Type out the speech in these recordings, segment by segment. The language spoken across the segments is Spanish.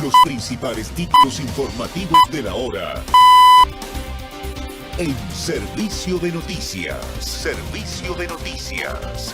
Los principales títulos informativos de la hora. En Servicio de Noticias. Servicio de Noticias.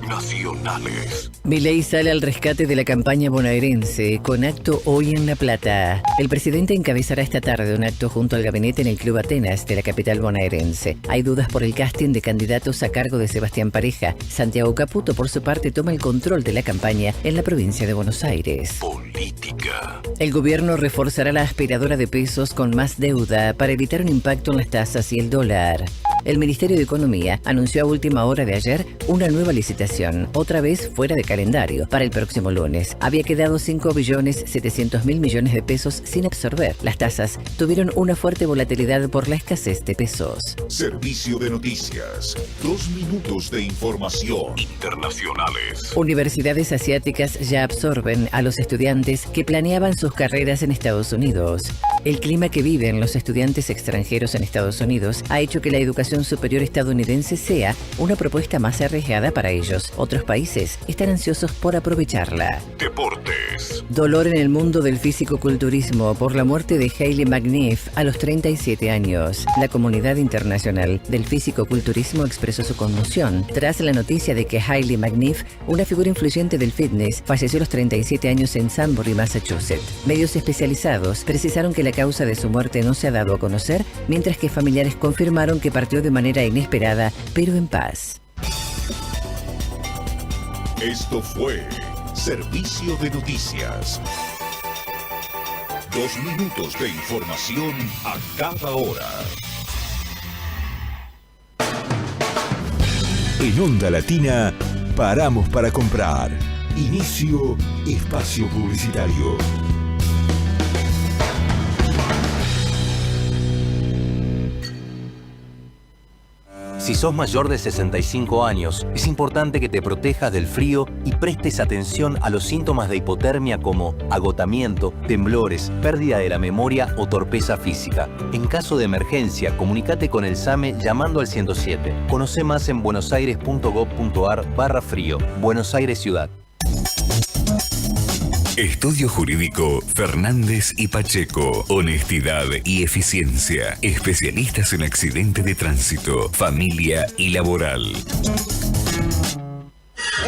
Nacionales. Milei sale al rescate de la campaña bonaerense con acto hoy en La Plata. El presidente encabezará esta tarde un acto junto al gabinete en el Club Atenas de la capital bonaerense. Hay dudas por el casting de candidatos a cargo de Sebastián Pareja. Santiago Caputo, por su parte, toma el control de la campaña en la provincia de Buenos Aires. Política. El gobierno reforzará la aspiradora de pesos con más deuda para evitar un impacto en las tasas y el dólar. El Ministerio de Economía anunció a última hora de ayer una nueva licitación, otra vez fuera de calendario, para el próximo lunes. Había quedado 5.700.000 millones de pesos sin absorber. Las tasas tuvieron una fuerte volatilidad por la escasez de pesos. Servicio de Noticias. 2 minutos de información. Internacionales. Universidades asiáticas ya absorben a los estudiantes que planeaban sus carreras en Estados Unidos. El clima que viven los estudiantes extranjeros en Estados Unidos ha hecho que la educación superior estadounidense sea una propuesta más arriesgada para ellos. Otros países están ansiosos por aprovecharla. Deportes. Dolor en el mundo del físico-culturismo por la muerte de Hailey McNiff a los 37 años. La comunidad internacional del físico-culturismo expresó su conmoción tras la noticia de que Hailey McNiff, una figura influyente del fitness, falleció a los 37 años en Sunbury, Massachusetts. Medios especializados precisaron que la causa de su muerte no se ha dado a conocer, mientras que familiares confirmaron que partió de manera inesperada, pero en paz. Esto fue Servicio de Noticias. 2 minutos de información a cada hora. En Onda Latina, paramos para comprar. Inicio espacio publicitario. Si sos mayor de 65 años, es importante que te protejas del frío y prestes atención a los síntomas de hipotermia como agotamiento, temblores, pérdida de la memoria o torpeza física. En caso de emergencia, comunícate con el SAME llamando al 107. Conoce más en buenosaires.gov.ar/frío. Buenos Aires Ciudad. Estudio Jurídico Fernández y Pacheco. Honestidad y eficiencia. Especialistas en accidente de tránsito, familia y laboral.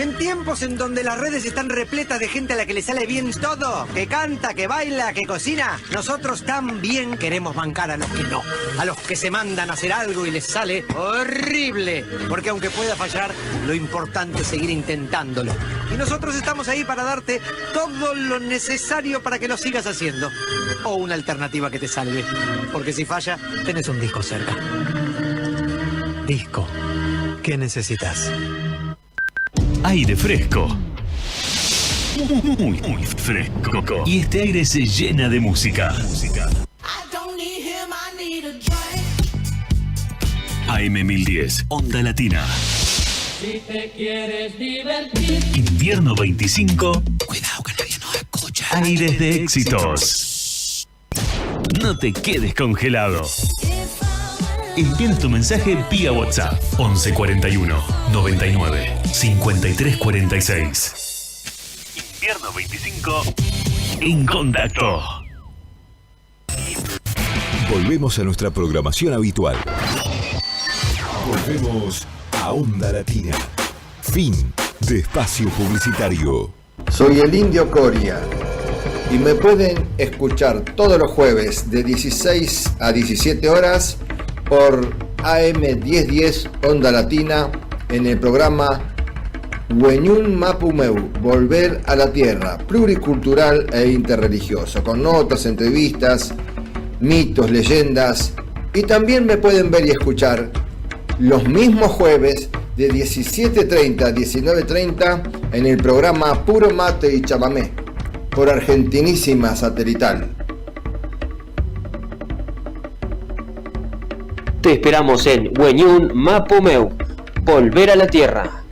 En tiempos en donde las redes están repletas de gente a la que le sale bien todo, que canta, que baila, que cocina, nosotros también queremos bancar a los que no, a los que se mandan a hacer algo y les sale horrible, porque aunque pueda fallar, lo importante es seguir intentándolo. Y nosotros estamos ahí para darte todo lo necesario para que lo sigas haciendo, o una alternativa que te salve, porque si falla, tenés un disco cerca. Disco. ¿Qué necesitas? Aire fresco. Muy fresco. Y este aire se llena de música. AM1010, Onda Latina. Si te quieres divertir. Invierno 25. Cuidado que nadie nos escucha. Aires de éxitos. No te quedes congelado. Envía tu mensaje vía WhatsApp 1141 99 53 46. Invierno 25 en contacto. Volvemos a nuestra programación habitual. Volvemos a Onda Latina. Fin de espacio publicitario. Soy el Indio Coria y me pueden escuchar todos los jueves de 16 a 17 horas por AM1010 Onda Latina en el programa Weñún Mapumeu, Volver a la Tierra, pluricultural e interreligioso, con notas, entrevistas, mitos, leyendas, y también me pueden ver y escuchar los mismos jueves de 17:30 a 19:30 en el programa Puro Mate y Chamamé por Argentinísima Satelital. Te esperamos en Weñún Mapumeu, Volver a la Tierra.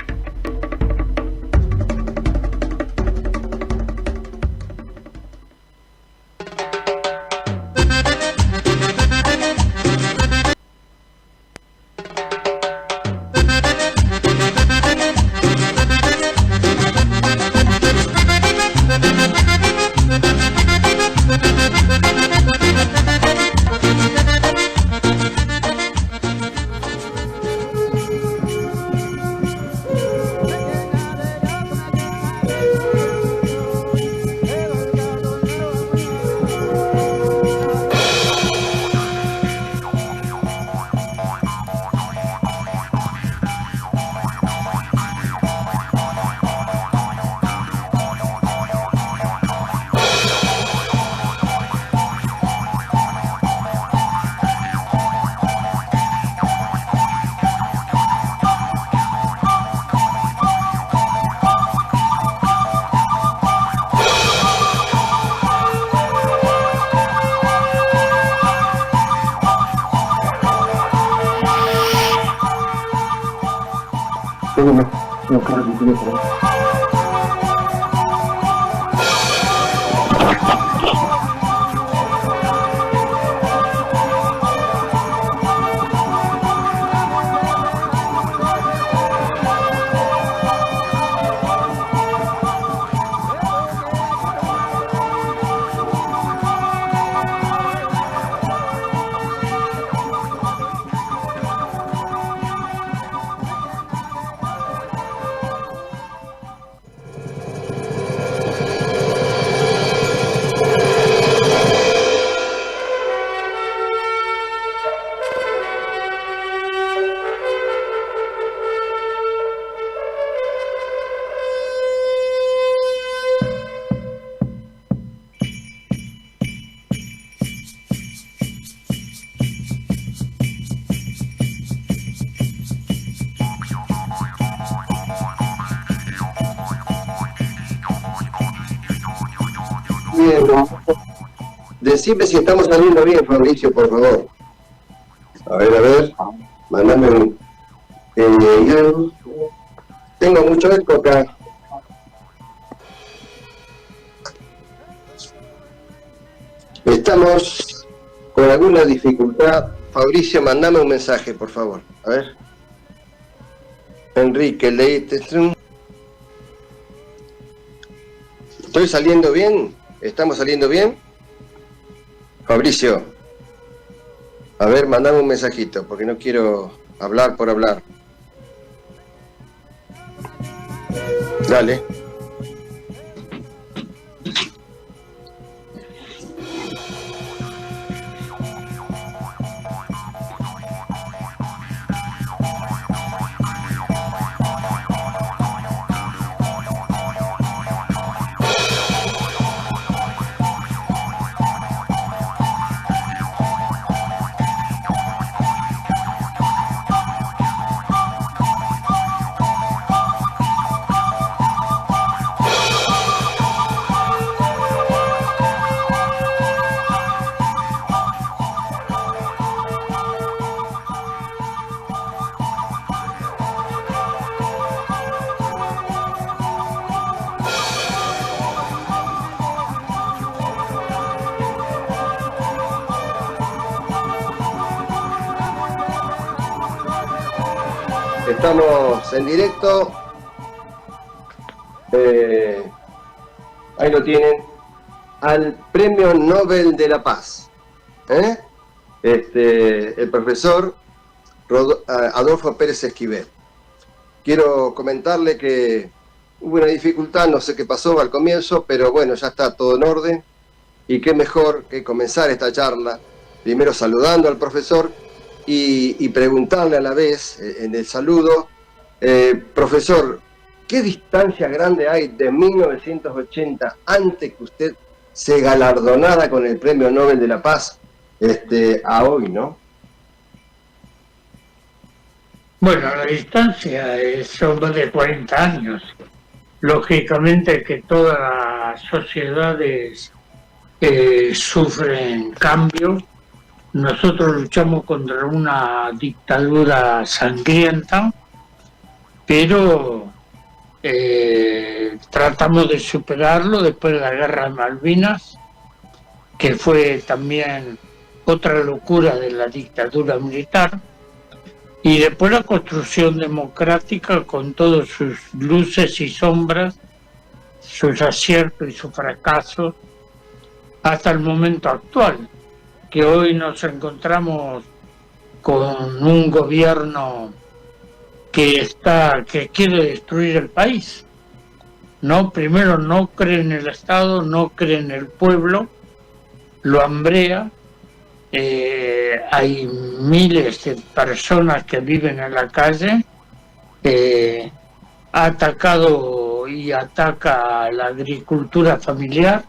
Bien, decime si estamos saliendo bien, Fabricio, por favor. A ver, mandame un... yo tengo mucho eco acá. Estamos con alguna dificultad. Fabricio, mandame un mensaje, por favor. A ver. Enrique, leíste. ¿Estoy saliendo bien? ¿Estamos saliendo bien? Fabricio, a ver, mandame un mensajito, porque no quiero hablar por hablar. Dale. Estamos en directo. Ahí lo tienen. Al Premio Nobel de la Paz. El profesor Adolfo Pérez Esquivel. Quiero comentarle que hubo una dificultad, no sé qué pasó al comienzo, pero bueno, ya está todo en orden. Y qué mejor que comenzar esta charla, primero saludando al profesor y preguntarle a la vez, en el saludo, profesor, ¿qué distancia grande hay de 1980 antes que usted se galardonara con el Premio Nobel de la Paz a hoy, no? Bueno, la distancia son más de 40 años. Lógicamente que todas las sociedades sufren cambios. Nosotros luchamos contra una dictadura sangrienta, pero tratamos de superarlo después de la Guerra de Malvinas, que fue también otra locura de la dictadura militar, y después la construcción democrática con todas sus luces y sombras, sus aciertos y sus fracasos, hasta el momento actual, que hoy nos encontramos con un gobierno que quiere destruir el país. No, primero no cree en el Estado, no cree en el pueblo, lo hambrea. Hay miles de personas que viven en la calle. Ha atacado y ataca a la agricultura familiar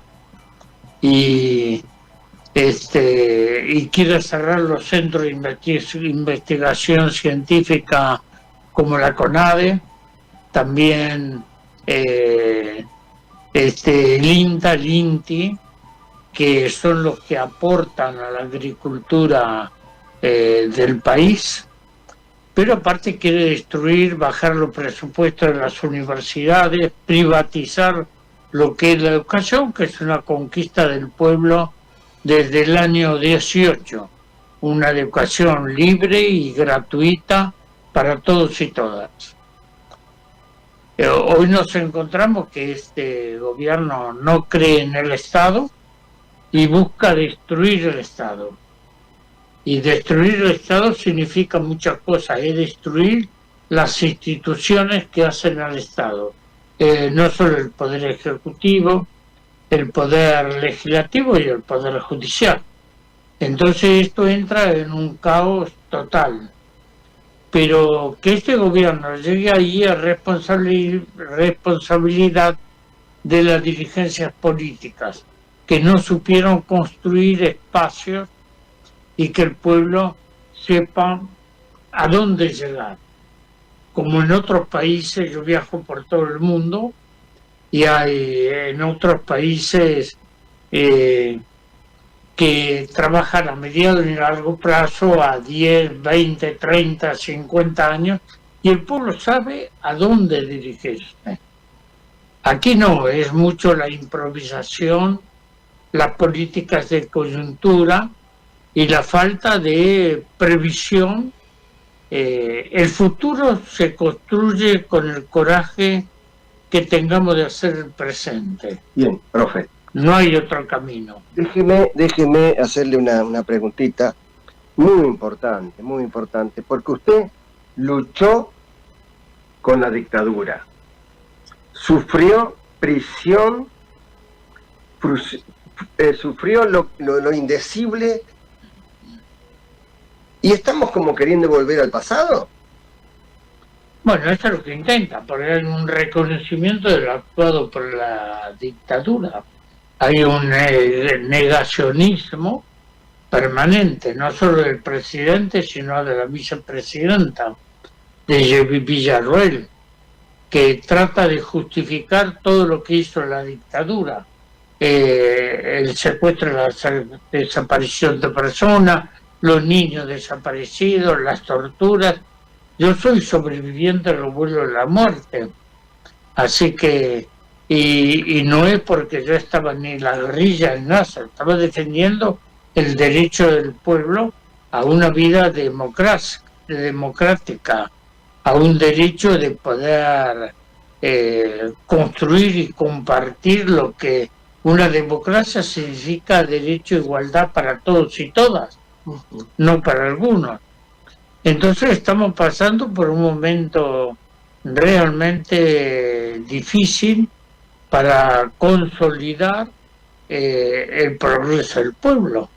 y quiere cerrar los centros de investigación científica como la CONADE, también el INTA, el INTI, que son los que aportan a la agricultura del país. pero aparte quiere destruir, bajar los presupuestos de las universidades, privatizar lo que es la educación, que es una conquista del pueblo desde el año 18, una educación libre y gratuita para todos y todas. Hoy nos encontramos que este gobierno no cree en el Estado y busca destruir el Estado. Y destruir el Estado significa muchas cosas, es destruir las instituciones que hacen al Estado. No solo el Poder Ejecutivo, el Poder Legislativo y el Poder Judicial. Entonces esto entra en un caos total. Pero que este gobierno llegue ahí es responsabilidad de las dirigencias políticas, que no supieron construir espacios y que el pueblo sepa a dónde llegar. Como en otros países, yo viajo por todo el mundo y hay en otros países que trabajan a mediano y largo plazo, a 10, 20, 30, 50 años, y el pueblo sabe a dónde dirigirse. Aquí no, es mucho la improvisación, las políticas de coyuntura y la falta de previsión. El futuro se construye con el coraje que tengamos de hacer el presente. Bien, profe. No hay otro camino. Déjeme hacerle una preguntita muy importante, porque usted luchó con la dictadura, sufrió prisión, sufrió lo indecible, y estamos como queriendo volver al pasado. Bueno, eso es lo que intenta, porque hay un reconocimiento de lo actuado por la dictadura. Hay un negacionismo permanente, no solo del presidente, sino de la vicepresidenta, de Villarroel, que trata de justificar todo lo que hizo la dictadura. El secuestro, la desaparición de personas, los niños desaparecidos, las torturas. Yo soy sobreviviente de los vuelos de la muerte, así que y no es porque yo estaba ni en la guerrilla ni nada, estaba defendiendo el derecho del pueblo a una vida democrática, a un derecho de poder construir y compartir lo que una democracia significa: derecho a igualdad para todos y todas, no para algunos. Entonces estamos pasando por un momento realmente difícil para consolidar el progreso del pueblo.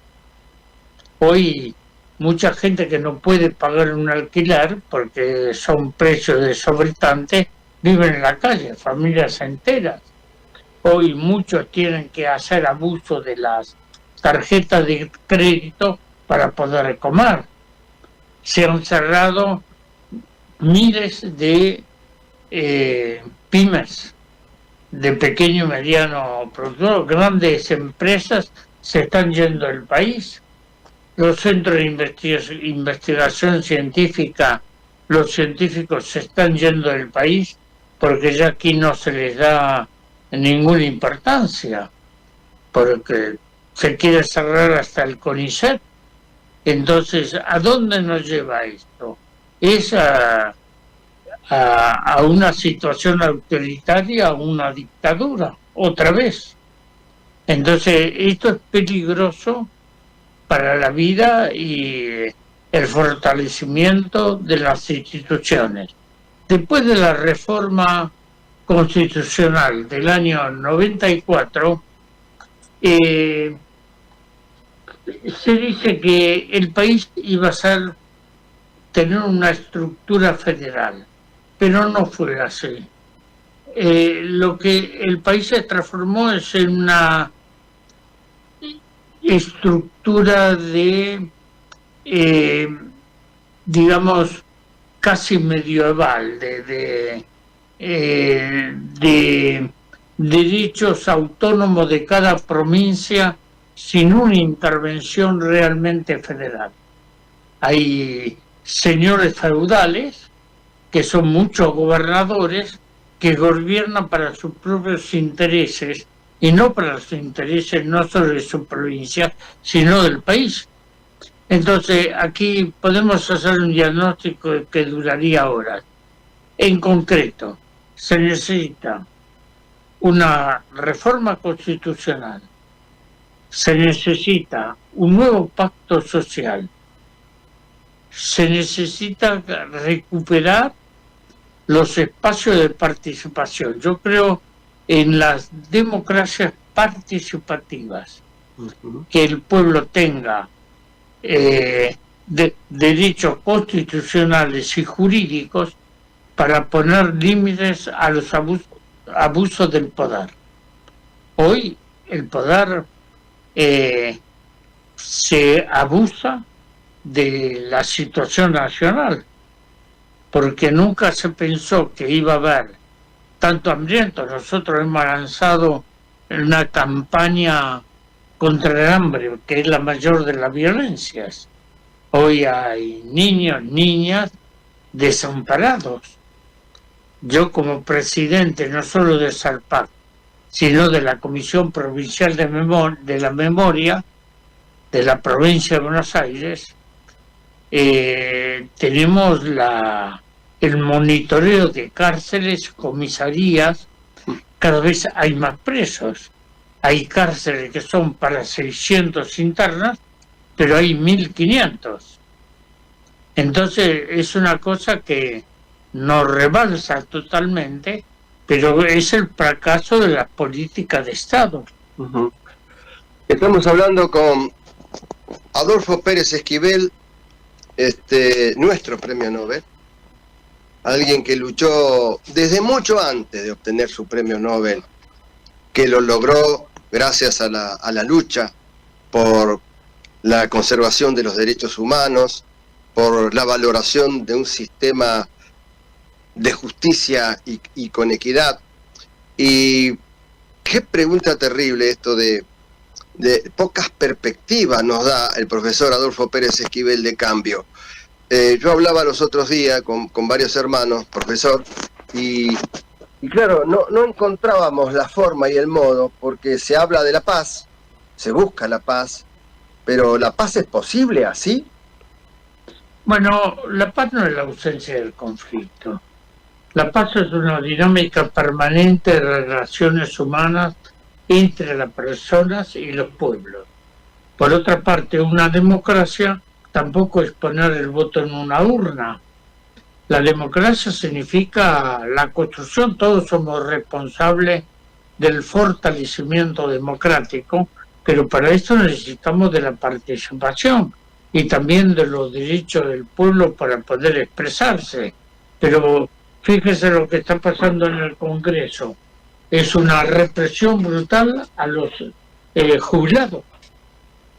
Hoy mucha gente que no puede pagar un alquiler porque son precios desorbitantes, viven en la calle, familias enteras. Hoy muchos tienen que hacer abuso de las tarjetas de crédito para poder comer. Se han cerrado miles de pymes, de pequeño y mediano productor. Grandes empresas se están yendo del país. Los centros de investigación científica, los científicos se están yendo del país porque ya aquí no se les da ninguna importancia, porque se quiere cerrar hasta el CONICET. Entonces, ¿a dónde nos lleva esto? Es a una situación autoritaria, a una dictadura, otra vez. Entonces, esto es peligroso para la vida y el fortalecimiento de las instituciones. Después de la reforma constitucional del año 94, se dice que el país iba a tener una estructura federal, pero no fue así. Lo que el país se transformó es en una estructura de, digamos, casi medieval, de derechos autónomos de cada provincia, sin una intervención realmente federal. Hay señores feudales, que son muchos gobernadores que gobiernan para sus propios intereses y no para los intereses no solo de su provincia, sino del país. Entonces, aquí podemos hacer un diagnóstico que duraría horas. En concreto, se necesita una reforma constitucional, se necesita un nuevo pacto social, se necesita recuperar los espacios de participación. Yo creo en las democracias participativas, que el pueblo tenga derechos constitucionales y jurídicos para poner límites a los abusos del poder. Hoy el poder se abusa de la situación nacional, porque nunca se pensó que iba a haber tanto hambriento. Nosotros hemos lanzado una campaña contra el hambre, que es la mayor de las violencias. Hoy hay niños, niñas desamparados. Yo, como presidente no solo de SARPAC, sino de la Comisión Provincial de la Memoria de la provincia de Buenos Aires, tenemos el monitoreo de cárceles, comisarías. Cada vez hay más presos. Hay cárceles que son para 600 internos, pero hay 1.500. Entonces es una cosa que nos rebalsa totalmente, pero es el fracaso de las políticas de Estado. Estamos hablando con Adolfo Pérez Esquivel, nuestro premio Nobel, alguien que luchó desde mucho antes de obtener su premio Nobel, que lo logró gracias a la lucha por la conservación de los derechos humanos, por la valoración de un sistema de justicia y con equidad. Y qué pregunta terrible esto de pocas perspectivas nos da el profesor Adolfo Pérez Esquivel de cambio. Yo hablaba los otros días con varios hermanos, profesor, y claro, no encontrábamos la forma y el modo, porque se habla de la paz, se busca la paz, pero ¿la paz es posible así? Bueno, la paz no es la ausencia del conflicto. La paz es una dinámica permanente de relaciones humanas entre las personas y los pueblos. Por otra parte, una democracia tampoco es poner el voto en una urna. La democracia significa la construcción, todos somos responsables del fortalecimiento democrático, pero para eso necesitamos de la participación y también de los derechos del pueblo para poder expresarse. Pero fíjese lo que está pasando en el Congreso. Es una represión brutal a los jubilados,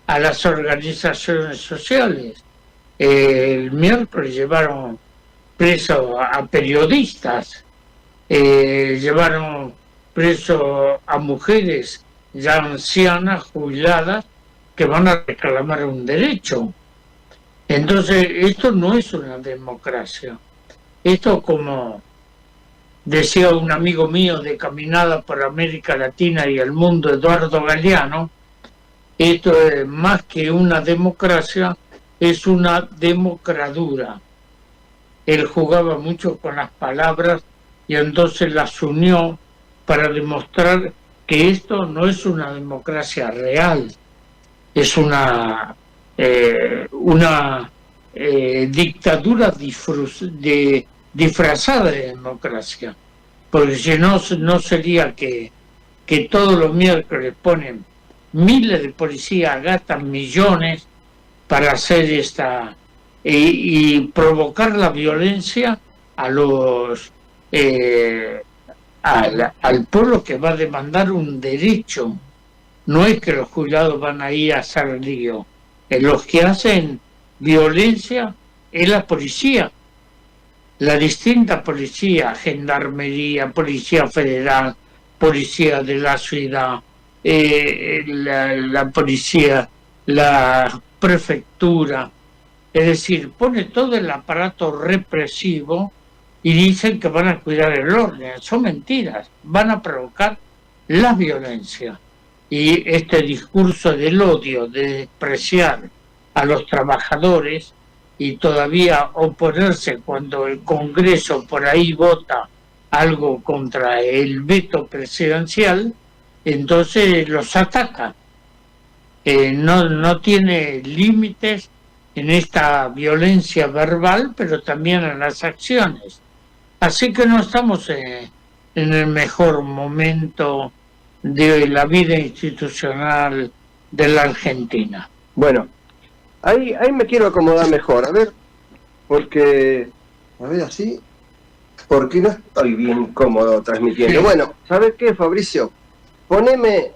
a las organizaciones sociales. El miércoles llevaron presos a periodistas, llevaron presos a mujeres ya ancianas, jubiladas, que van a reclamar un derecho. Entonces, esto no es una democracia. Esto, como decía un amigo mío de Caminada por América Latina y el Mundo, Eduardo Galeano, esto es más que una democracia, es una democradura. Él jugaba mucho con las palabras y entonces las unió para demostrar que esto no es una democracia real, es una dictadura disfrazada de democracia, porque si no sería que todos los miércoles ponen miles de policías, gastan millones para hacer y provocar la violencia al pueblo que va a demandar un derecho. No es que los jubilados van a ir a hacer lío. Los que hacen violencia es la policía. La distinta policía, gendarmería, policía federal, policía de la ciudad, la policía, la prefectura, Es decir, pone todo el aparato represivo y dicen que van a cuidar el orden. Son mentiras, van a provocar la violencia. Y este discurso del odio, de despreciar a los trabajadores y todavía oponerse cuando el Congreso por ahí vota algo contra el veto presidencial, entonces los ataca. No tiene límites en esta violencia verbal, pero también en las acciones. Así que no estamos en el mejor momento de la vida institucional de la Argentina. Bueno, ahí me quiero acomodar mejor, a ver, porque, a ver así, porque no estoy bien cómodo transmitiendo. Bueno, ¿sabes qué, Fabricio? Poneme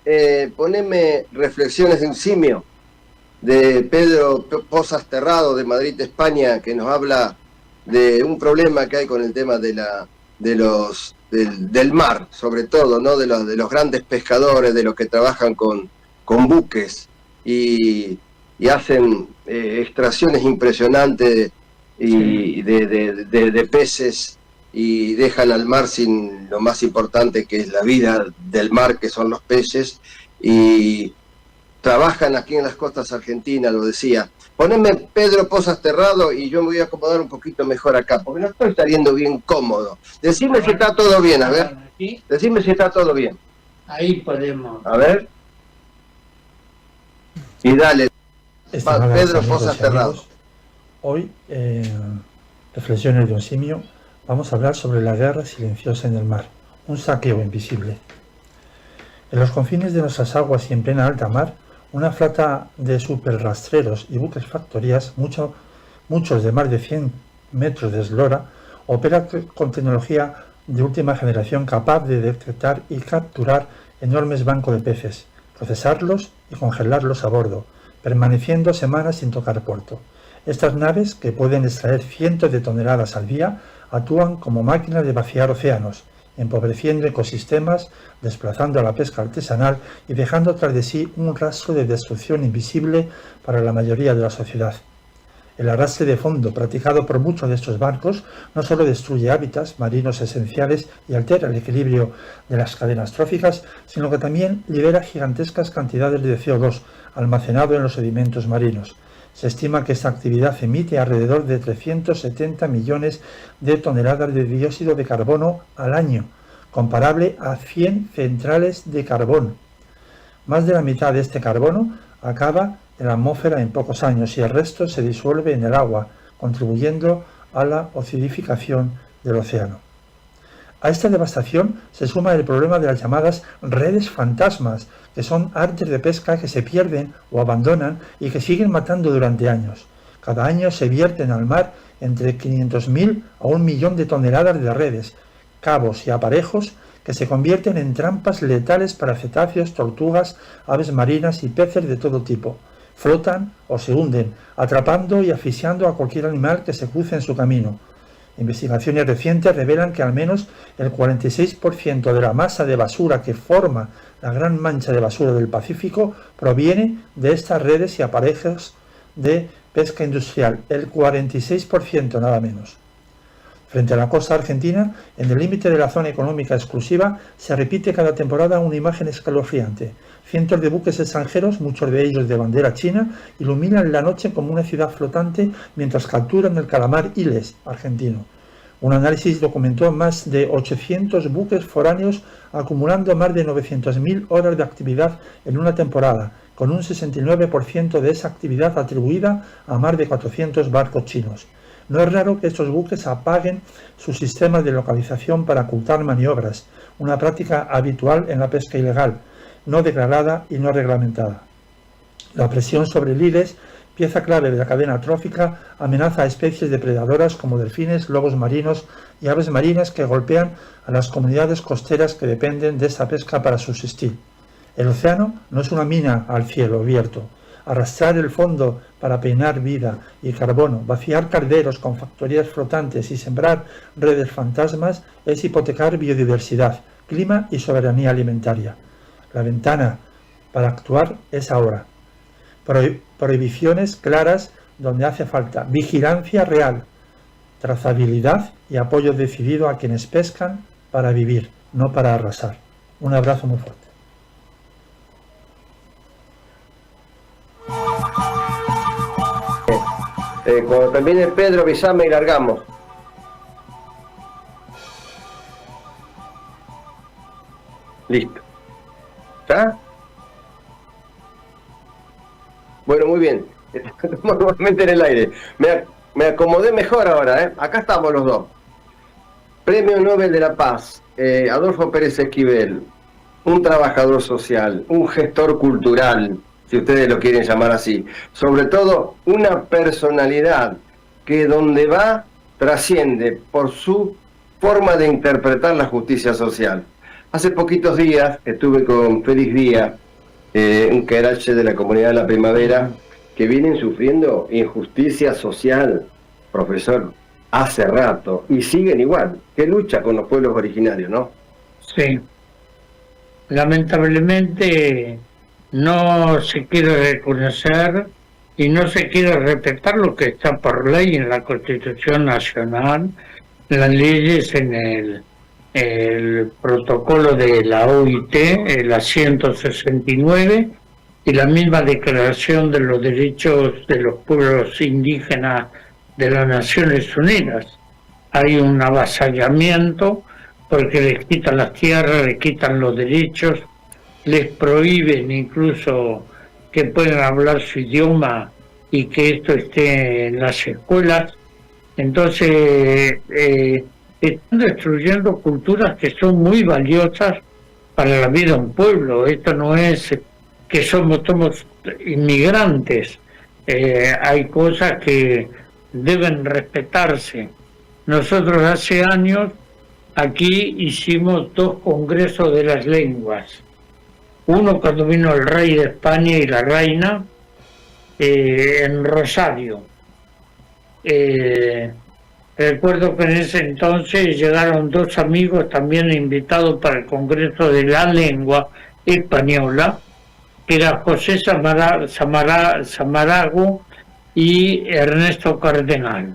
Reflexiones de un simio, de Pedro Pozas Terrado, de Madrid, España, que nos habla de un problema que hay con el tema del mar, sobre todo, ¿no? De los grandes pescadores, de los que trabajan con buques y hacen extracciones impresionantes de peces, y dejan al mar sin lo más importante, que es la vida del mar, que son los peces, y trabajan aquí en las costas argentinas, lo decía. Poneme Pedro Pozas Terrado y yo me voy a acomodar un poquito mejor acá, porque no estoy saliendo bien cómodo. Decime si está todo bien, a ver. Decime si está todo bien. Ahí podemos. A ver. Y dale. Pedro Pozas Terrado. Hoy, Reflexiones de un simio, vamos a hablar sobre la guerra silenciosa en el mar, un saqueo invisible. En los confines de nuestras aguas y en plena alta mar, una flota de superrastreros y buques factorías, muchos de más de 100 metros de eslora, opera con tecnología de última generación capaz de detectar y capturar enormes bancos de peces, procesarlos y congelarlos a bordo, permaneciendo semanas sin tocar puerto. Estas naves, que pueden extraer cientos de toneladas al día, actúan como máquinas de vaciar océanos, empobreciendo ecosistemas, desplazando a la pesca artesanal y dejando tras de sí un rastro de destrucción invisible para la mayoría de la sociedad. El arrastre de fondo practicado por muchos de estos barcos no solo destruye hábitats marinos esenciales y altera el equilibrio de las cadenas tróficas, sino que también libera gigantescas cantidades de CO2 almacenado en los sedimentos marinos. Se estima que esta actividad emite alrededor de 370 millones de toneladas de dióxido de carbono al año, comparable a 100 centrales de carbón. Más de la mitad de este carbono acaba en la atmósfera en pocos años y el resto se disuelve en el agua, contribuyendo a la acidificación del océano. A esta devastación se suma el problema de las llamadas redes fantasmas, que son artes de pesca que se pierden o abandonan y que siguen matando durante años. Cada año se vierten al mar entre 500.000 a 1 millón de toneladas de redes, cabos y aparejos que se convierten en trampas letales para cetáceos, tortugas, aves marinas y peces de todo tipo. Flotan o se hunden, atrapando y asfixiando a cualquier animal que se cruce en su camino. Investigaciones recientes revelan que al menos el 46% de la masa de basura que forma la gran mancha de basura del Pacífico proviene de estas redes y aparejos de pesca industrial, el 46% nada menos. Frente a la costa argentina, en el límite de la zona económica exclusiva, se repite cada temporada una imagen escalofriante. Cientos de buques extranjeros, muchos de ellos de bandera china, iluminan la noche como una ciudad flotante mientras capturan el calamar Iles, argentino. Un análisis documentó más de 800 buques foráneos acumulando más de 900.000 horas de actividad en una temporada, con un 69% de esa actividad atribuida a más de 400 barcos chinos. No es raro que estos buques apaguen sus sistemas de localización para ocultar maniobras, una práctica habitual en la pesca ilegal, no declarada y no reglamentada. La presión sobre el Iles, pieza clave de la cadena trófica, amenaza a especies depredadoras como delfines, lobos marinos y aves marinas que golpean a las comunidades costeras que dependen de esta pesca para subsistir. El océano no es una mina al cielo abierto. Arrastrar el fondo para peinar vida y carbono, vaciar calderos con factorías flotantes y sembrar redes fantasmas es hipotecar biodiversidad, clima y soberanía alimentaria. La ventana para actuar es ahora. Prohibiciones claras donde hace falta vigilancia real, trazabilidad y apoyo decidido a quienes pescan para vivir, no para arrasar. Un abrazo muy fuerte. Cuando termine Pedro, avísame y largamos. Listo. ¿Está? Bueno, muy bien. Estamos nuevamente en el aire. Me acomodé mejor ahora, ¿eh? Acá estamos los dos. Premio Nobel de la Paz, Adolfo Pérez Esquivel, un trabajador social, un gestor cultural, si ustedes lo quieren llamar así. Sobre todo, una personalidad que donde va trasciende por su forma de interpretar la justicia social. Hace poquitos días estuve con Félix Díaz, un querache de la comunidad de la Primavera, que vienen sufriendo injusticia social, profesor, hace rato, y siguen igual, que lucha con los pueblos originarios, ¿no? Sí. Lamentablemente no se quiere reconocer y no se quiere respetar lo que está por ley en la Constitución Nacional, las leyes en el protocolo de la OIT, la 169, y la misma Declaración de los Derechos de los Pueblos Indígenas de las Naciones Unidas. Hay un avasallamiento porque les quitan las tierras, les quitan los derechos, les prohíben incluso que puedan hablar su idioma y que esto esté en las escuelas. Entonces, están destruyendo culturas que son muy valiosas para la vida de un pueblo. Esto no es que somos inmigrantes. Hay cosas que deben respetarse. Nosotros hace años aquí hicimos 2 congresos de las lenguas. Uno cuando vino el rey de España y la reina en Rosario. Recuerdo que en ese entonces llegaron 2 amigos también invitados para el Congreso de la Lengua Española, que era José Samarago y Ernesto Cardenal.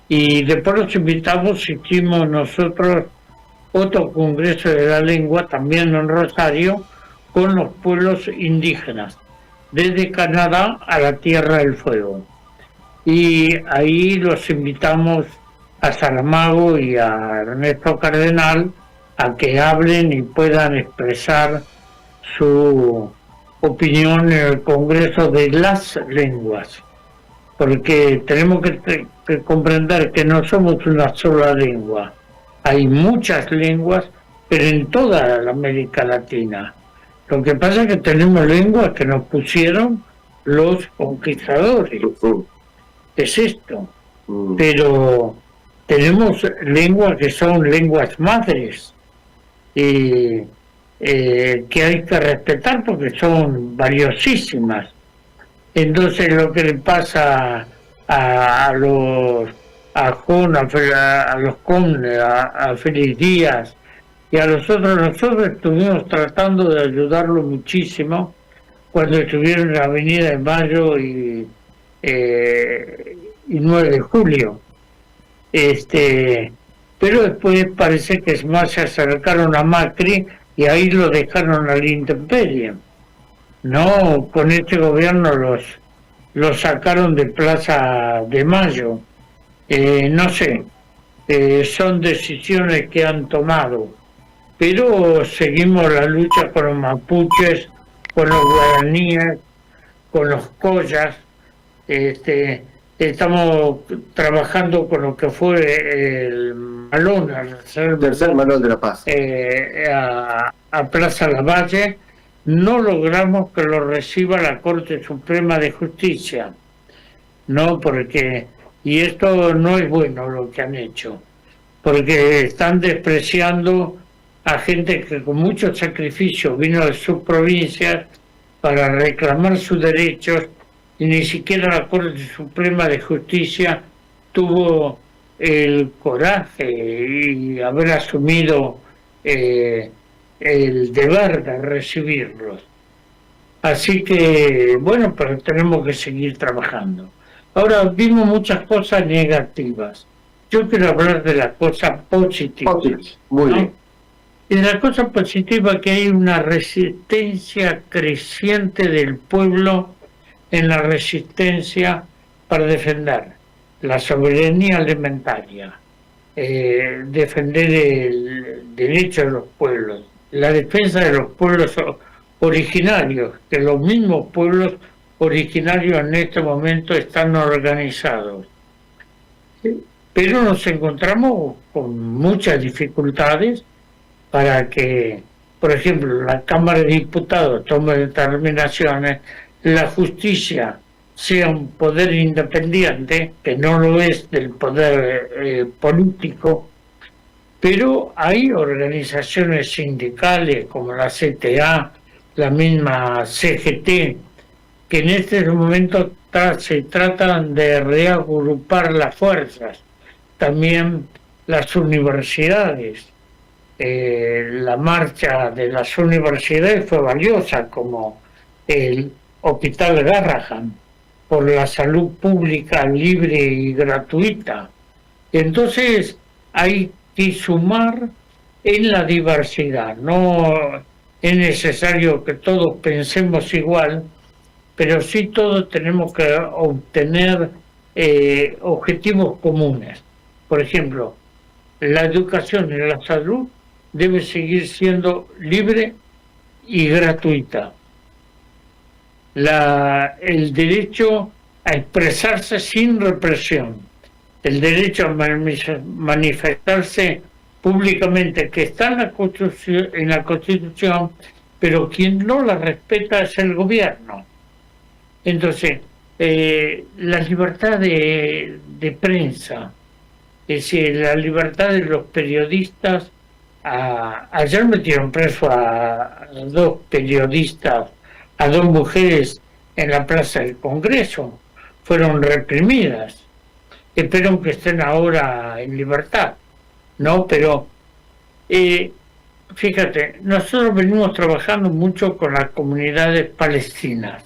Y después los invitamos, hicimos nosotros otro Congreso de la Lengua, también en Rosario, con los pueblos indígenas, desde Canadá a la Tierra del Fuego. Y ahí los invitamos a Saramago y a Ernesto Cardenal a que hablen y puedan expresar su opinión en el Congreso de las Lenguas, porque tenemos que comprender que no somos una sola lengua, hay muchas lenguas, pero en toda la América Latina. Lo que pasa es que tenemos lenguas que nos pusieron los conquistadores, es esto, pero tenemos lenguas que son lenguas madres, que hay que respetar porque son valiosísimas. Entonces lo que le pasa a Félix Díaz y a nosotros estuvimos tratando de ayudarlo muchísimo cuando estuvieron en la Avenida de Mayo y 9 de julio. Pero después parece que es más, se acercaron a Macri y ahí lo dejaron a la intemperie. No, con este gobierno los sacaron de Plaza de Mayo. No sé, son decisiones que han tomado, pero seguimos la lucha con los mapuches, con los guaraníes, con los collas. Estamos trabajando con lo que fue el Malón, el tercer Malón de la Paz, a Plaza Lavalle. No logramos que lo reciba la Corte Suprema de Justicia, no, porque, y esto no es bueno lo que han hecho, porque están despreciando a gente que con mucho sacrificio vino de sus provincias para reclamar sus derechos, y ni siquiera la Corte Suprema de Justicia tuvo el coraje y haber asumido el deber de recibirlos. Así que, bueno, pero tenemos que seguir trabajando. Ahora vimos muchas cosas negativas. Yo quiero hablar de la cosa positiva. Muy ¿no? bien. Y de la cosa positiva que hay una resistencia creciente del pueblo en la resistencia para defender la soberanía alimentaria, defender el derecho de los pueblos, la defensa de los pueblos originarios, que los mismos pueblos originarios en este momento están organizados. Pero nos encontramos con muchas dificultades para que, por ejemplo, la Cámara de Diputados tome determinaciones, la justicia sea un poder independiente, que no lo es del poder político, pero hay organizaciones sindicales como la CTA, la misma CGT, que en este momento se tratan de reagrupar las fuerzas. También las universidades. La marcha de las universidades fue valiosa, como el Hospital Garrahan, por la salud pública libre y gratuita. Entonces hay que sumar en la diversidad. No es necesario que todos pensemos igual, pero sí todos tenemos que obtener objetivos comunes. Por ejemplo, la educación y la salud debe seguir siendo libre y gratuita. El derecho a expresarse sin represión, el derecho a manifestarse públicamente, que está en la Constitución, pero quien no la respeta es el gobierno. Entonces, la libertad de prensa, es decir, la libertad de los periodistas. Ayer metieron preso a 2 periodistas, a 2 mujeres en la Plaza del Congreso. Fueron reprimidas. Espero que estén ahora en libertad, ¿no? Pero, fíjate, nosotros venimos trabajando mucho con las comunidades palestinas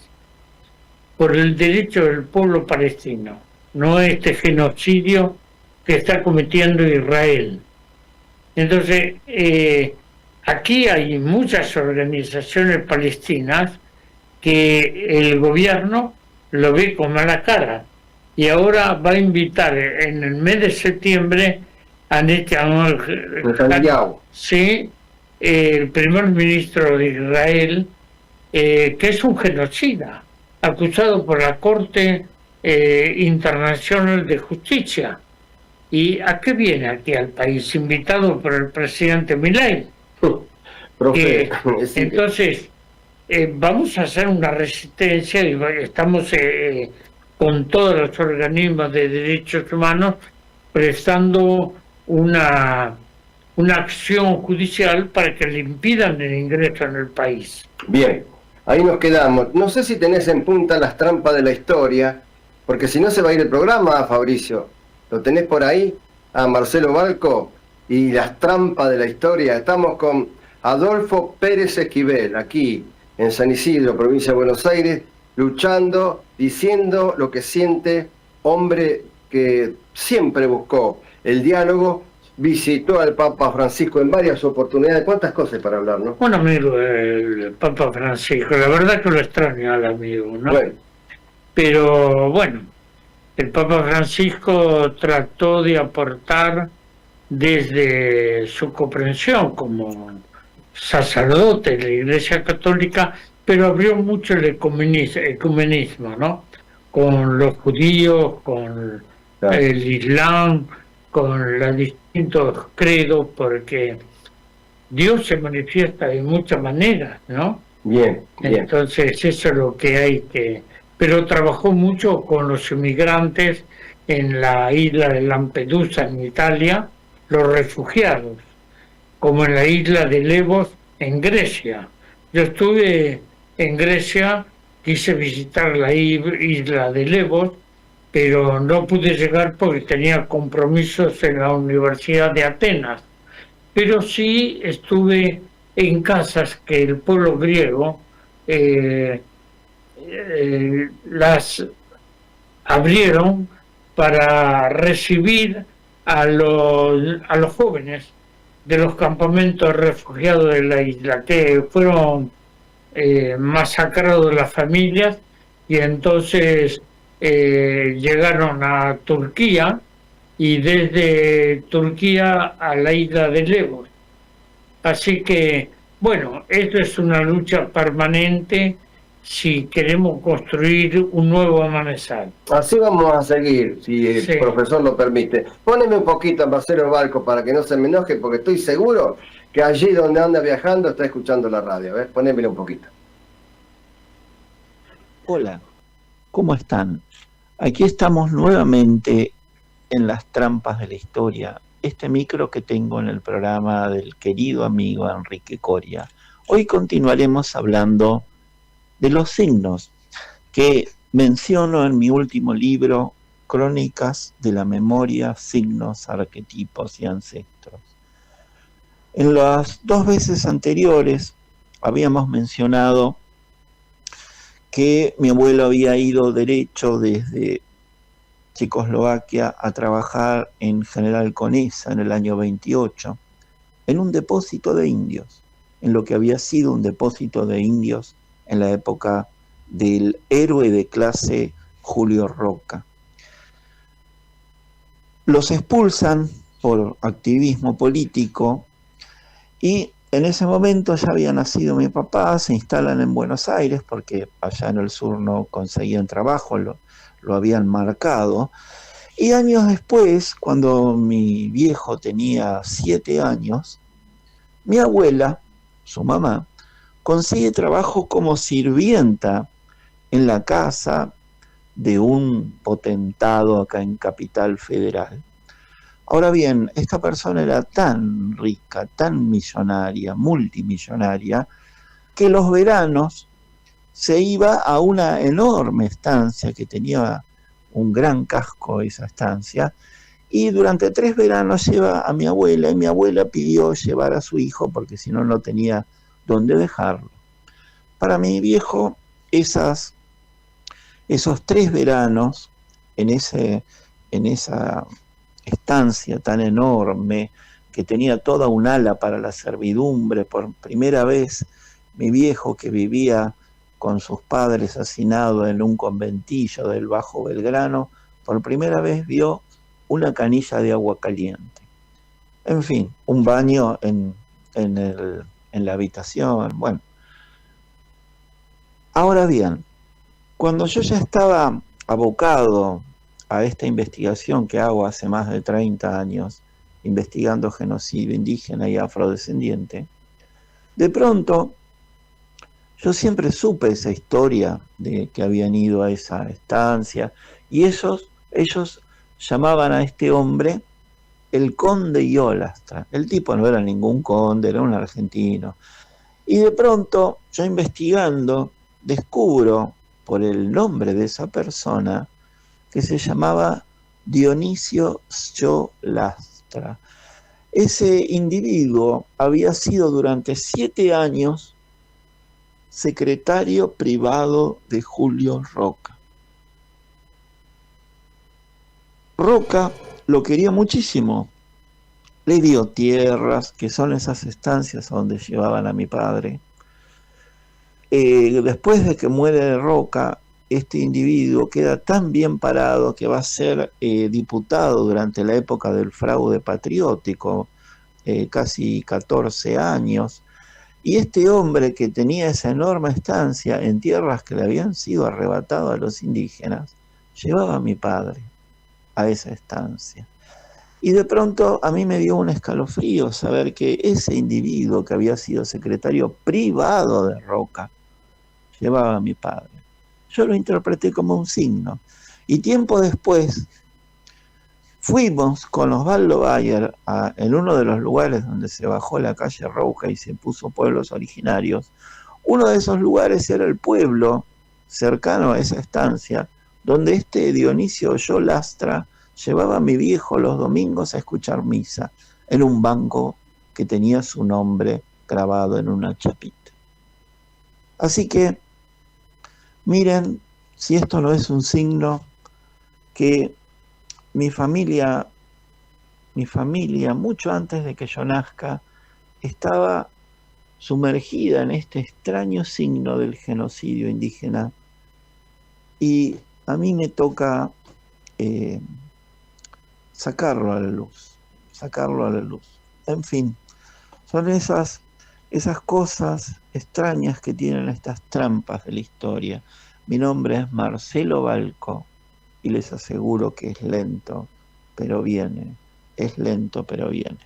por el derecho del pueblo palestino, no este genocidio que está cometiendo Israel. Entonces, aquí hay muchas organizaciones palestinas que el gobierno lo ve con mala cara y ahora va a invitar en el mes de septiembre a Netanyahu, sí, el primer ministro de Israel, que es un genocida, acusado por la Corte Internacional de Justicia. ¿Y a qué viene aquí al país? Invitado por el presidente Milei. Entonces, vamos a hacer una resistencia y estamos con todos los organismos de derechos humanos prestando una acción judicial para que le impidan el ingreso en el país. Bien, ahí nos quedamos. No sé si tenés en punta las trampas de la historia, porque si no se va a ir el programa, Fabricio. ¿Lo tenés por ahí? A Marcelo Balco y las trampas de la historia. Estamos con Adolfo Pérez Esquivel, aquí en San Isidro, provincia de Buenos Aires, luchando, diciendo lo que siente, hombre que siempre buscó el diálogo, visitó al Papa Francisco en varias oportunidades. ¿Cuántas cosas para hablar, no? Un amigo el Papa Francisco, la verdad que lo extraño al amigo, ¿no? Bueno. Pero bueno, el Papa Francisco trató de aportar desde su comprensión como sacerdote de la Iglesia Católica, pero abrió mucho el ecumenismo, ¿no? Con los judíos, con el Islam, con los distintos credos, porque Dios se manifiesta de muchas maneras, ¿no? Bien. Entonces eso es lo que hay que... Pero trabajó mucho con los inmigrantes en la isla de Lampedusa, en Italia, los refugiados, como en la isla de Lesbos, en Grecia. Yo estuve en Grecia, quise visitar la isla de Lesbos, pero no pude llegar porque tenía compromisos en la Universidad de Atenas. Pero sí estuve en casas que el pueblo griego las abrieron para recibir a los jóvenes de los campamentos refugiados de la isla, que fueron masacrados las familias, y entonces llegaron a Turquía, y desde Turquía a la isla de Lesbos. Así que, bueno, esto es una lucha permanente si queremos construir un nuevo amanecer. Así vamos a seguir, si el profesor lo permite. Póneme un poquito a Marcelo Balco para que no se me enoje, porque estoy seguro que allí donde anda viajando está escuchando la radio. ¿Ves? Ponémele un poquito. Hola, ¿cómo están? Aquí estamos nuevamente en las trampas de la historia. Este micro que tengo en el programa del querido amigo Enrique Coria. Hoy continuaremos hablando de los signos que menciono en mi último libro, Crónicas de la Memoria, Signos, Arquetipos y Ancestros. En las 2 veces anteriores habíamos mencionado que mi abuelo había ido derecho desde Checoslovaquia a trabajar en General Conesa en el año 28, en un depósito de indios, en lo que había sido un depósito de indios en la época del héroe de clase Julio Roca. Los expulsan por activismo político y en ese momento ya había nacido mi papá, se instalan en Buenos Aires porque allá en el sur no conseguían trabajo, lo habían marcado. Y años después, cuando mi viejo tenía 7 años, mi abuela, su mamá, consigue trabajo como sirvienta en la casa de un potentado acá en Capital Federal. Ahora bien, esta persona era tan rica, tan millonaria, multimillonaria, que los veranos se iba a una enorme estancia que tenía un gran casco esa estancia, y durante 3 veranos lleva a mi abuela, y mi abuela pidió llevar a su hijo porque si no, no tenía dónde dejarlo. Para mi viejo, esos 3 veranos en esa estancia tan enorme que tenía toda un ala para la servidumbre, por primera vez mi viejo, que vivía con sus padres hacinados en un conventillo del Bajo Belgrano, por primera vez vio una canilla de agua caliente. En fin, un baño en la habitación. Bueno, ahora bien, cuando yo ya estaba abocado a esta investigación que hago hace más de 30 años, investigando genocidio indígena y afrodescendiente, de pronto yo siempre supe esa historia de que habían ido a esa estancia, y ellos llamaban a este hombre el conde Iolastra. El tipo no era ningún conde, era un argentino. Y de pronto, yo investigando, descubro por el nombre de esa persona que se llamaba Dionisio Iolastra. Ese individuo había sido durante 7 años secretario privado de Julio Roca. Roca lo quería muchísimo, le dio tierras, que son esas estancias a donde llevaban a mi padre. Después de que muere Roca, este individuo queda tan bien parado que va a ser diputado durante la época del fraude patriótico, casi 14 años, y este hombre que tenía esa enorme estancia en tierras que le habían sido arrebatadas a los indígenas, llevaba a mi padre a esa estancia. Y de pronto a mí me dio un escalofrío saber que ese individuo que había sido secretario privado de Roca llevaba a mi padre. Yo lo interpreté como un signo. Y tiempo después fuimos con Osvaldo Bayer en uno de los lugares donde se bajó la calle Roja y se puso pueblos originarios. Uno de esos lugares era el pueblo cercano a esa estancia, donde este Dionisio Iolastra llevaba a mi viejo los domingos a escuchar misa, en un banco que tenía su nombre grabado en una chapita. Así que, miren, si esto no es un signo, que mi familia, mucho antes de que yo nazca, estaba sumergida en este extraño signo del genocidio indígena. Y a mí me toca sacarlo a la luz. En fin, son esas cosas extrañas que tienen estas trampas de la historia. Mi nombre es Marcelo Balco y les aseguro que es lento, pero viene. Es lento, pero viene.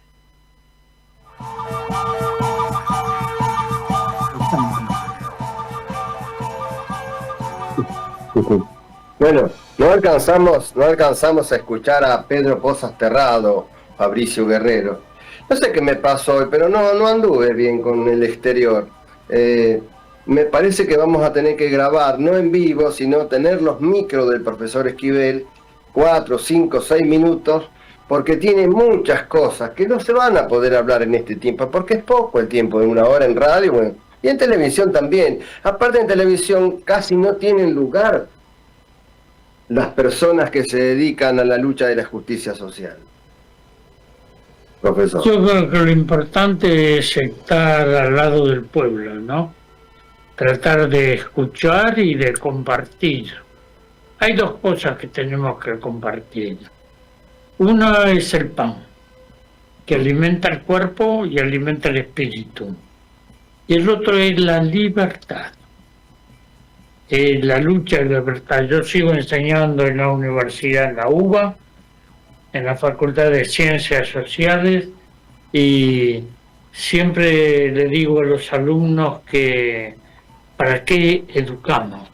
Bueno, no alcanzamos a escuchar a Pedro Pozas Terrado, Fabricio Guerrero. No sé qué me pasó hoy, pero no anduve bien con el exterior. Me parece que vamos a tener que grabar, no en vivo, sino tener los micros del profesor Esquivel, 4, 5, 6 minutos, porque tiene muchas cosas que no se van a poder hablar en este tiempo, porque es poco el tiempo de 1 hora en radio, bueno, y en televisión también. Aparte, en televisión casi no tienen lugar las personas que se dedican a la lucha de la justicia social. Profesor. Yo creo que lo importante es estar al lado del pueblo, ¿no? Tratar de escuchar y de compartir. Hay 2 cosas que tenemos que compartir. Una es el pan, que alimenta el cuerpo y alimenta el espíritu. Y el otro es la libertad. La lucha de libertad. Yo sigo enseñando en la universidad, en la UBA, en la Facultad de Ciencias Sociales, y siempre le digo a los alumnos que ¿para qué educamos?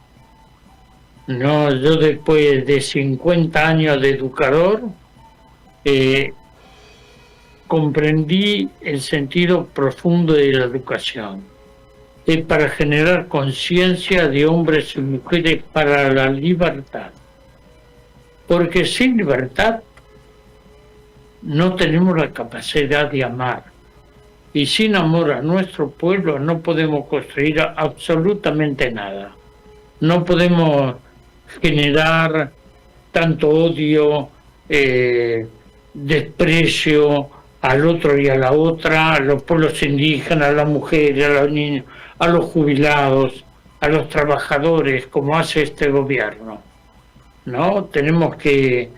No, yo después de 50 años de educador comprendí el sentido profundo de la educación. Es para generar conciencia de hombres y mujeres para la libertad. Porque sin libertad no tenemos la capacidad de amar. Y sin amor a nuestro pueblo no podemos construir absolutamente nada. No podemos generar tanto odio, desprecio al otro y a la otra, a los pueblos indígenas, a las mujeres, a los niños, a los jubilados, a los trabajadores, como hace este gobierno. ¿No? Tenemos que,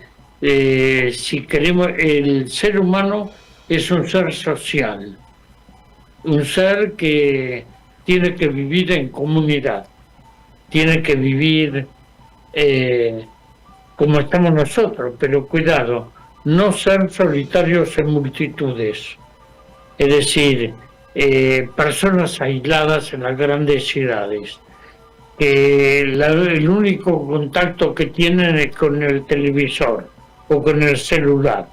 si queremos, el ser humano es un ser social, un ser que tiene que vivir en comunidad, tiene que vivir como estamos nosotros, pero cuidado, no ser solitarios en multitudes, es decir, personas aisladas en las grandes ciudades, que el único contacto que tienen es con el televisor o con el celular,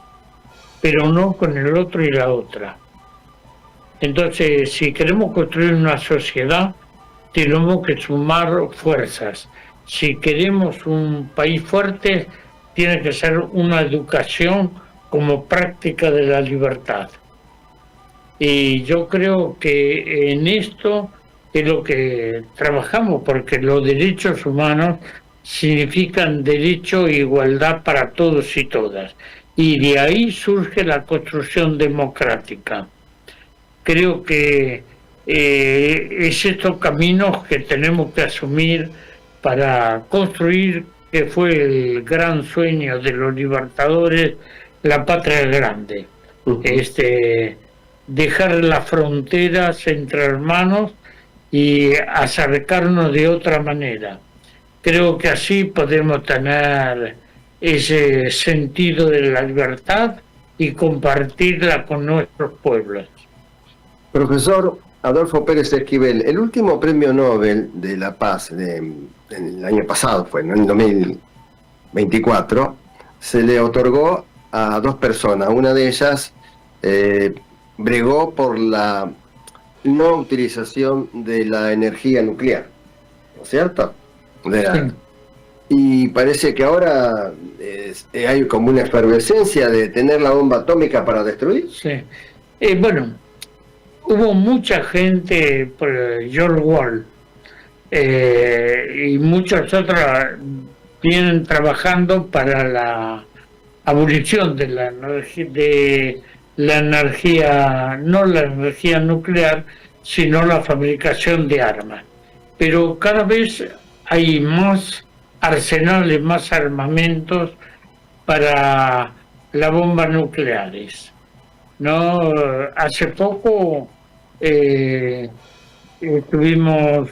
pero no con el otro y la otra. Entonces, si queremos construir una sociedad, tenemos que sumar fuerzas. Si queremos un país fuerte, tiene que ser una educación como práctica de la libertad. Y yo creo que en esto es lo que trabajamos, porque los derechos humanos significan derecho e igualdad para todos y todas. Y de ahí surge la construcción democrática. Creo que es estos caminos que tenemos que asumir para construir, que fue el gran sueño de los libertadores, la patria grande. Dejar las fronteras entre hermanos y acercarnos de otra manera. Creo que así podemos tener ese sentido de la libertad y compartirla con nuestros pueblos. Profesor Adolfo Pérez Esquivel, el último premio Nobel de la Paz el año pasado, fue en el 2024, se le otorgó a 2 personas. Una de ellas bregó por la no utilización de la energía nuclear, ¿no es cierto? Sí. Y parece que ahora hay como una efervescencia de tener la bomba atómica para destruir. Sí. Bueno, hubo mucha gente, por George Wall, y muchos otros vienen trabajando para la abolición de la energía, no la energía nuclear, sino la fabricación de armas. Pero cada vez hay más arsenales, más armamentos para las bombas nucleares, ¿no? Hace poco estuvimos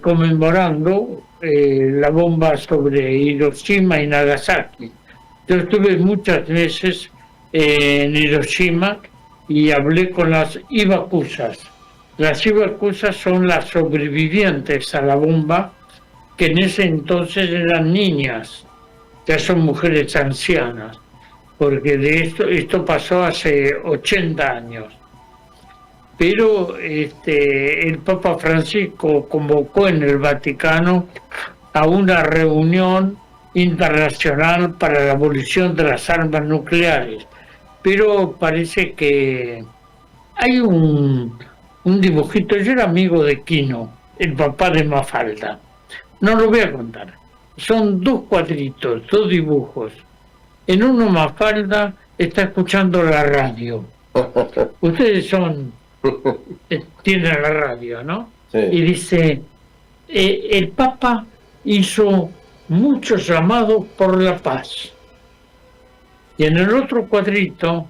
conmemorando la bomba sobre Hiroshima y Nagasaki. Yo estuve muchas veces en Hiroshima y hablé con las ibakusas. Las ibakusas son las sobrevivientes a la bomba, que en ese entonces eran niñas, ya son mujeres ancianas, porque de esto pasó hace 80 años. Pero el Papa Francisco convocó en el Vaticano a una reunión internacional para la abolición de las armas nucleares. Pero parece que hay un dibujito. Yo era amigo de Quino, el papá de Mafalda. No lo voy a contar. Son 2 cuadritos, 2 dibujos. En uno Mafalda está escuchando la radio. Ustedes tienen la radio, ¿no? Sí. Y dice, el Papa hizo muchos llamados por la paz. Y en el otro cuadrito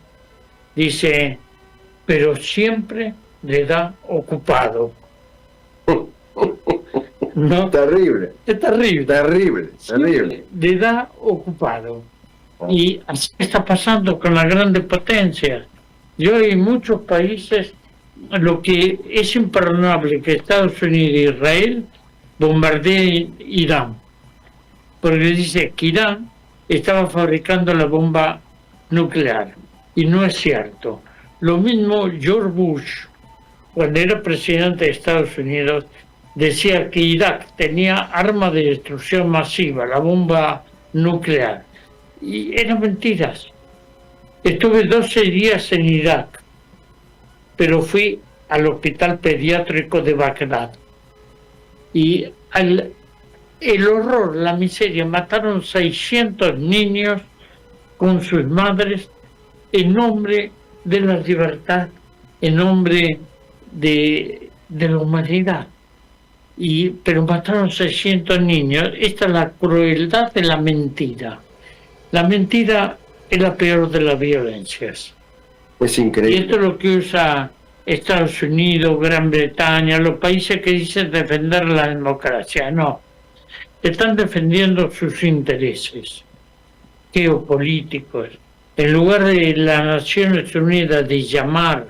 dice, pero siempre le da ocupado. ¿No? Terrible. Es terrible. Terrible, terrible. Le da ocupado. Y así está pasando con las grandes potencias. Yo hay muchos países, lo que es imperdonable que Estados Unidos e Israel bombardeen Irán. Porque dice que Irán estaba fabricando la bomba nuclear. Y no es cierto. Lo mismo George Bush, cuando era presidente de Estados Unidos, decía que Irak tenía arma de destrucción masiva, la bomba nuclear. Y eran mentiras. Estuve 12 días en Irak, pero fui al hospital pediátrico de Bagdad. Y el horror, la miseria, mataron 600 niños con sus madres en nombre de la libertad, en nombre de la humanidad. Pero mataron 600 niños. Esta es la crueldad de la mentira. La mentira es la peor de las violencias. Es increíble. Y esto es lo que usa Estados Unidos, Gran Bretaña, los países que dicen defender la democracia. No, están defendiendo sus intereses geopolíticos. En lugar de las Naciones Unidas de llamar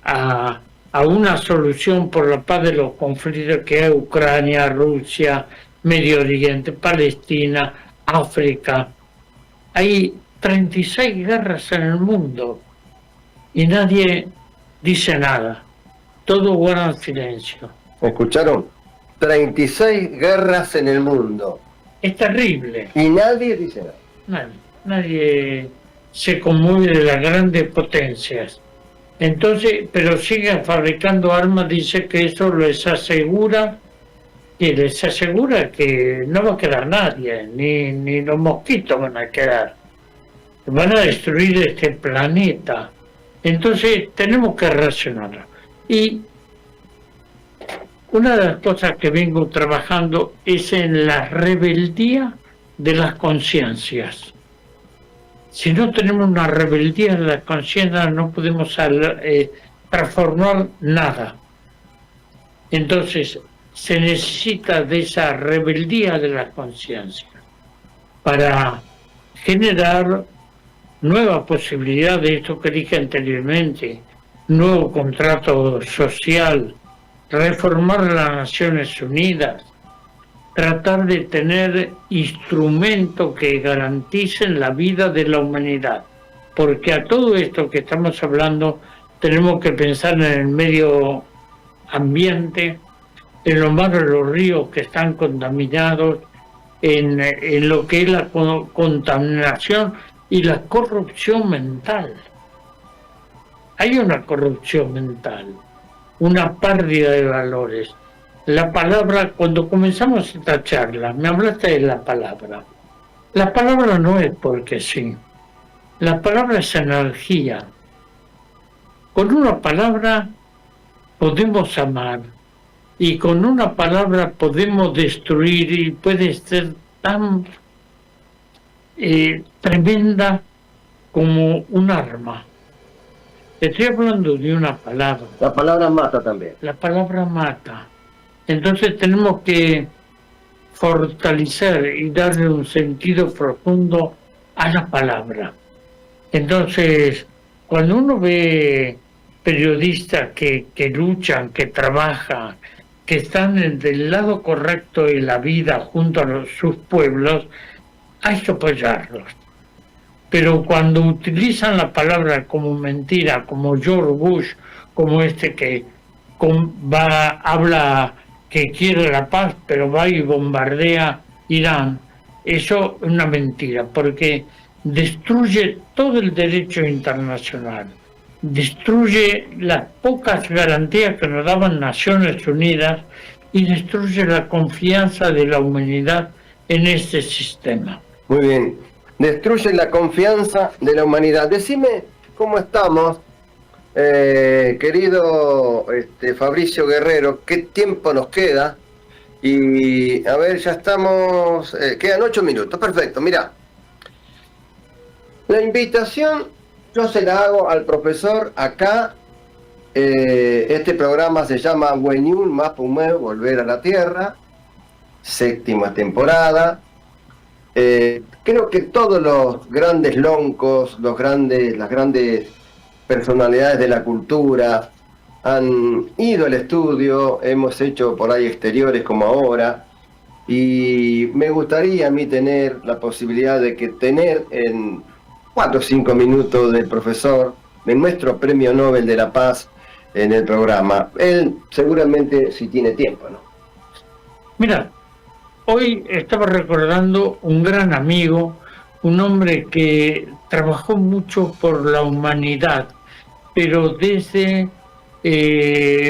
a una solución por la paz de los conflictos que hay Ucrania, Rusia, Medio Oriente, Palestina, África. Hay 36 guerras en el mundo y nadie dice nada. Todos guardan silencio. ¿Escucharon? 36 guerras en el mundo. Es terrible. Y nadie dice nada. Nadie se conmueve de las grandes potencias. Entonces, pero siguen fabricando armas, dice que eso les asegura que no va a quedar nadie, ni los mosquitos van a quedar. Van a destruir este planeta. Entonces, tenemos que reaccionar. Y una de las cosas que vengo trabajando es en la rebeldía de las conciencias. Si no tenemos una rebeldía de las conciencias, no podemos transformar nada. Entonces, se necesita de esa rebeldía de las conciencias para generar nueva posibilidad de esto que dije anteriormente, nuevo contrato social, reformar las Naciones Unidas, tratar de tener instrumentos que garanticen la vida de la humanidad. Porque a todo esto que estamos hablando tenemos que pensar en el medio ambiente, en los mares de los ríos que están contaminados, en lo que es la contaminación y la corrupción mental. Hay una corrupción mental, una pérdida de valores. la palabra, cuando comenzamos esta charla, me hablaste de la palabra. La palabra no es porque sí. La palabra es energía. Con una palabra podemos amar y con una palabra podemos destruir y puede ser tan tremenda como un arma. Estoy hablando de una palabra. La palabra mata también. La palabra mata. Entonces tenemos que fortalecer y darle un sentido profundo a la palabra. Entonces, cuando uno ve periodistas que luchan, que trabajan, que están del lado correcto de la vida junto a sus pueblos, hay que apoyarlos. Pero cuando utilizan la palabra como mentira, como George Bush, como este que habla que quiere la paz, pero va y bombardea Irán, eso es una mentira, porque destruye todo el derecho internacional, destruye las pocas garantías que nos daban Naciones Unidas y destruye la confianza de la humanidad en este sistema. Muy bien, destruye la confianza de la humanidad. Decime cómo estamos, querido Fabricio Guerrero, qué tiempo nos queda. Y a ver, ya estamos, quedan 8 minutos, perfecto, mirá. La invitación yo se la hago al profesor acá. Este programa se llama Wenyun Mapumeu, Volver a la Tierra, 7ª temporada. Creo que todos los grandes loncos, las grandes personalidades de la cultura han ido al estudio, hemos hecho por ahí exteriores como ahora, y me gustaría a mí tener la posibilidad de tener en 4 o 5 minutos del profesor, de nuestro Premio Nobel de la Paz en el programa. Él seguramente si tiene tiempo, ¿no? Mira, hoy estaba recordando un gran amigo, un hombre que trabajó mucho por la humanidad, pero desde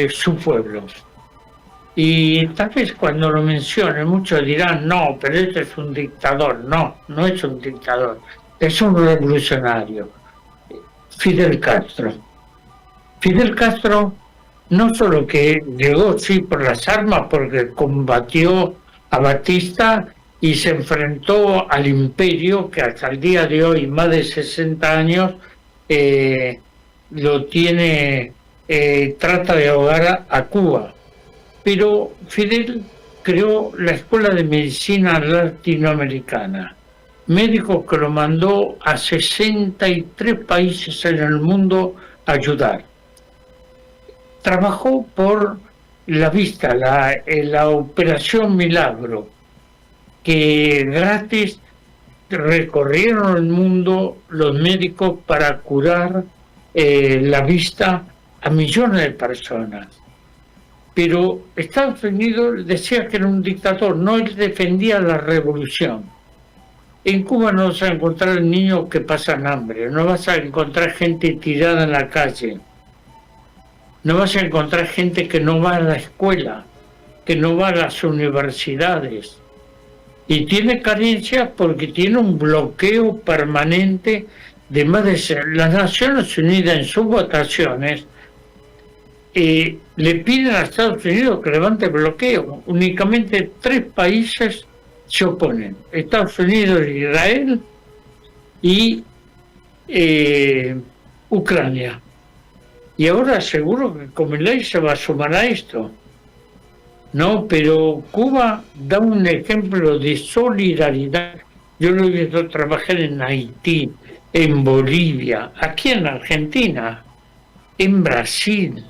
su pueblo. Y tal vez cuando lo mencione muchos dirán, no, pero este es un dictador. No, no es un dictador, es un revolucionario. Fidel Castro. Fidel Castro no solo que llegó, sí, por las armas, porque combatió a Batista y se enfrentó al imperio que hasta el día de hoy, más de 60 años, lo tiene, trata de ahogar a Cuba. Pero Fidel creó la Escuela de Medicina Latinoamericana, médicos que lo mandó a 63 países en el mundo a ayudar. Trabajó por la vista, la Operación Milagro, que gratis recorrieron el mundo los médicos para curar la vista a millones de personas. Pero Estados Unidos decía que era un dictador, no, él defendía la revolución. En Cuba no vas a encontrar niños que pasan hambre, no vas a encontrar gente tirada en la calle, no vas a encontrar gente que no va a la escuela, que no va a las universidades. Y tiene carencias porque tiene un bloqueo permanente de más de... Las Naciones Unidas en sus votaciones le piden a Estados Unidos que levante el bloqueo. Únicamente 3 países se oponen: Estados Unidos, Israel y Ucrania. Y ahora seguro que Comilay se va a sumar a esto. No, pero Cuba da un ejemplo de solidaridad. Yo lo he visto trabajar en Haití, en Bolivia, aquí en Argentina, en Brasil.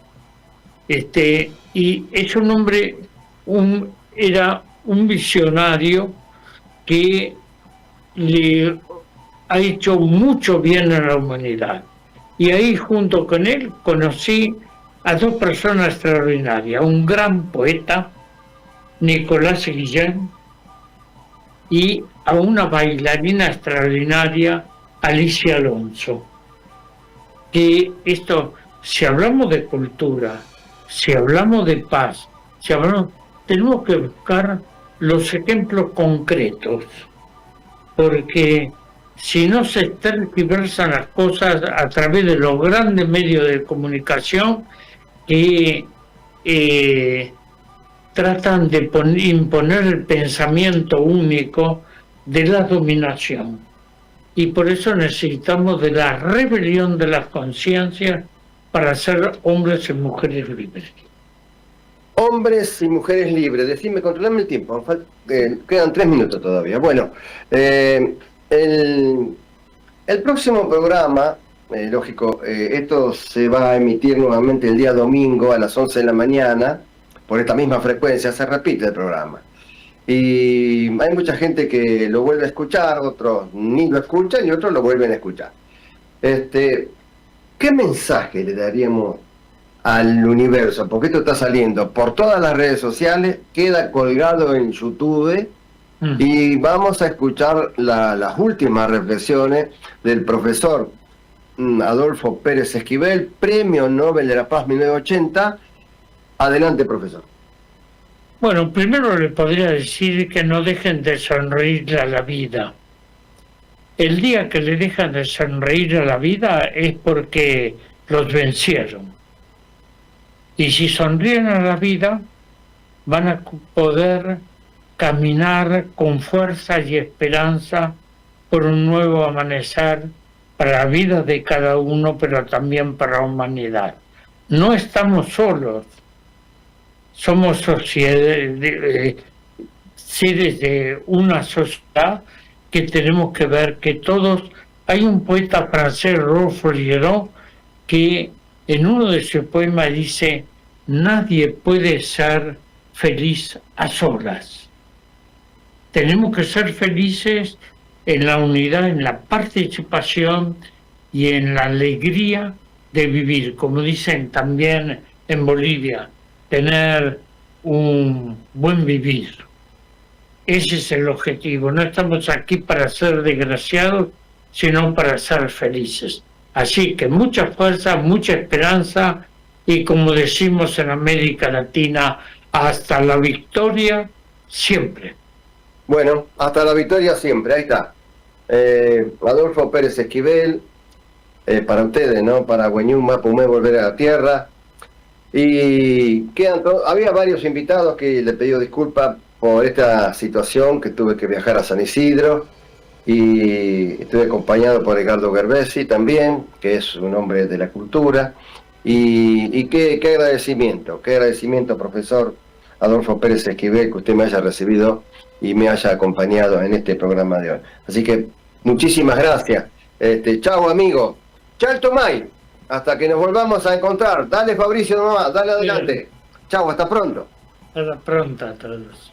Y es un hombre, era un visionario que le ha hecho mucho bien a la humanidad. Y ahí junto con él conocí a 2 personas extraordinarias, un gran poeta, Nicolás Guillén, y a una bailarina extraordinaria, Alicia Alonso. Que esto, si hablamos de cultura, si hablamos de paz, si hablamos, tenemos que buscar los ejemplos concretos, porque si no se tergiversan las cosas a través de los grandes medios de comunicación que tratan de imponer el pensamiento único de la dominación. Y por eso necesitamos de la rebelión de las conciencias para ser hombres y mujeres libres. Hombres y mujeres libres. Decime, controlame el tiempo. Quedan 3 minutos todavía. Bueno, el próximo programa, lógico, esto se va a emitir nuevamente el día domingo a las 11 de la mañana, por esta misma frecuencia, se repite el programa. Y hay mucha gente que lo vuelve a escuchar, otros ni lo escuchan y otros lo vuelven a escuchar. ¿Qué mensaje le daríamos al universo? Porque esto está saliendo por todas las redes sociales, queda colgado en YouTube y vamos a escuchar las últimas reflexiones del profesor Adolfo Pérez Esquivel, Premio Nobel de la Paz 1980. Adelante, profesor. Bueno, primero le podría decir que no dejen de sonreír a la vida. El día que le dejan de sonreír a la vida es porque los vencieron. Y si sonríen a la vida, van a poder caminar con fuerza y esperanza por un nuevo amanecer para la vida de cada uno, pero también para la humanidad. No estamos solos. Somos seres de una sociedad que tenemos que ver que todos... Hay un poeta francés, Rolf Fouillerault, que en uno de sus poemas dice: nadie puede ser feliz a solas. Tenemos que ser felices en la unidad, en la participación y en la alegría de vivir, como dicen también en Bolivia, tener un buen vivir. Ese es el objetivo. No estamos aquí para ser desgraciados, sino para ser felices. Así que mucha fuerza, mucha esperanza y, como decimos en América Latina, hasta la victoria siempre. Bueno, hasta la victoria siempre, ahí está. Adolfo Pérez Esquivel, para ustedes, ¿no? Para Wenyun Mapumé, Volver a la Tierra. Y había varios invitados que le pedí disculpas por esta situación, que tuve que viajar a San Isidro, y estuve acompañado por Edgardo Gerbesi también, que es un hombre de la cultura, y qué agradecimiento, profesor Adolfo Pérez Esquivel, que usted me haya recibido y me haya acompañado en este programa de hoy. Así que muchísimas gracias. Chao, amigo. Chao, Tomay. Hasta que nos volvamos a encontrar. Dale, Fabricio, nomás, dale adelante. Bien. Chao, hasta pronto. Hasta pronto a todos.